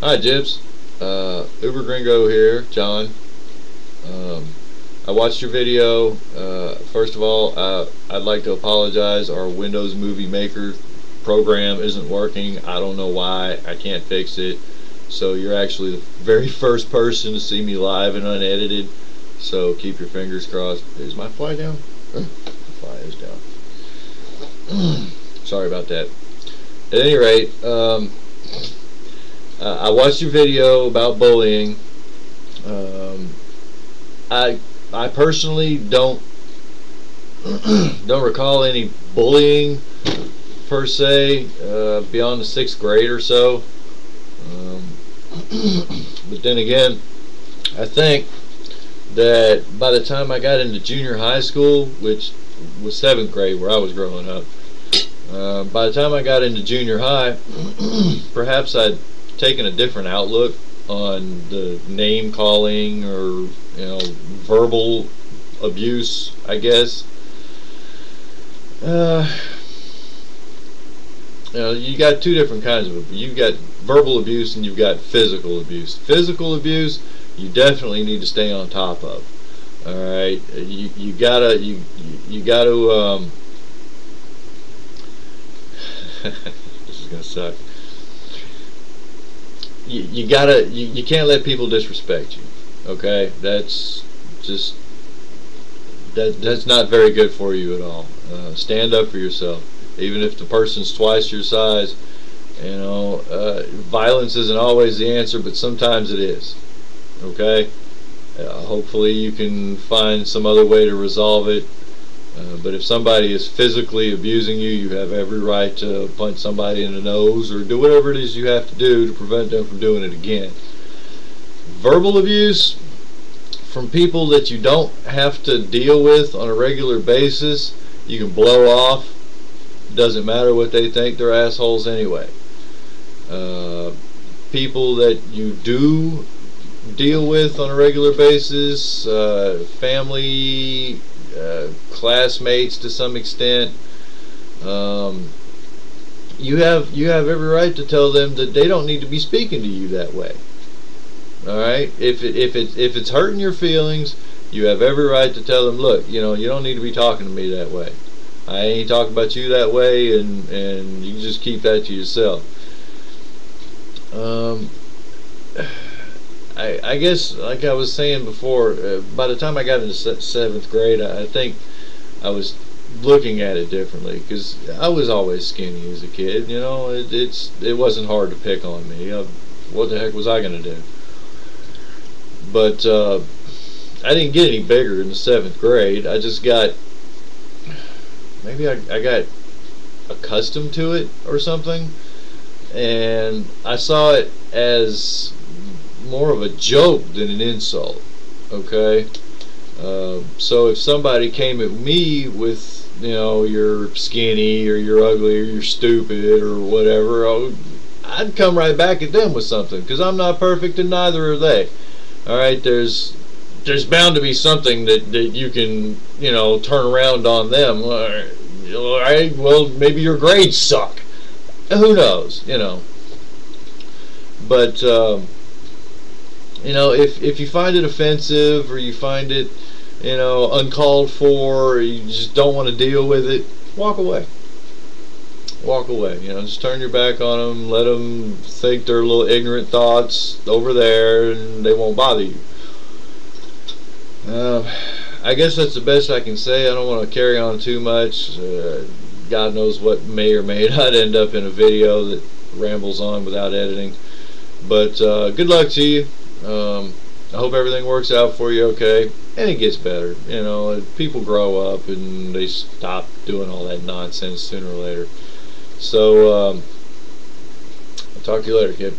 Hi, Jibs. Uber Gringo here, John. I watched your video. First of all, I'd like to apologize. Our Windows Movie Maker program isn't working. I don't know why. I can't fix it. So you're actually the very first person to see me live and unedited. So keep your fingers crossed. Is my fly down? The fly is down. Sorry about that. At any rate, I watched your video about bullying. I personally don't recall any bullying per se beyond the 6th grade or so. But then again, I think that by the time I got into junior high school, which was 7th grade where I was growing up, by the time I got into junior high, perhaps I'd taken a different outlook on the name calling or verbal abuse, I guess. You got two different kinds of abuse. You've got verbal abuse and you've got physical abuse. Physical abuse, you definitely need to stay on top of. All right, you gotta this is gonna suck. You can't let people disrespect you. Okay, that's not very good for you at all. Stand up for yourself, even if the person's twice your size. Violence isn't always the answer, but sometimes it is. Okay, hopefully you can find some other way to resolve it. But if somebody is physically abusing you, you have every right to punch somebody in the nose or do whatever it is you have to do to prevent them from doing it again. Verbal abuse from people that you don't have to deal with on a regular basis, you can blow off. Doesn't matter what they think, they're assholes anyway. People that you do deal with on a regular basis, family, classmates to some extent, you have every right to tell them that they don't need to be speaking to you that way. All right, if it's hurting your feelings, you have every right to tell them, look, you don't need to be talking to me that way. I ain't talking about you that way, and you can just keep that to yourself. I guess, like I was saying before, by the time I got into 7th grade, I think I was looking at it differently, because I was always skinny as a kid. It wasn't hard to pick on me. What the heck was I going to do? But I didn't get any bigger in the 7th grade. I just got, maybe I got accustomed to it or something, and I saw it as more of a joke than an insult. Okay, so if somebody came at me with, you're skinny or you're ugly or you're stupid or whatever, I'd come right back at them with something, because I'm not perfect and neither are they. All right, there's bound to be something that you can turn around on them. All right, well, maybe your grades suck. Who knows, But if you find it offensive or you find it, uncalled for, or you just don't want to deal with it, walk away. Walk away. Just turn your back on them. Let them think their little ignorant thoughts over there, and they won't bother you. I guess that's the best I can say. I don't want to carry on too much. God knows what may or may not end up in a video that rambles on without editing. But good luck to you. I hope everything works out for you okay, and it gets better. People grow up and they stop doing all that nonsense sooner or later. So I'll talk to you later, kid.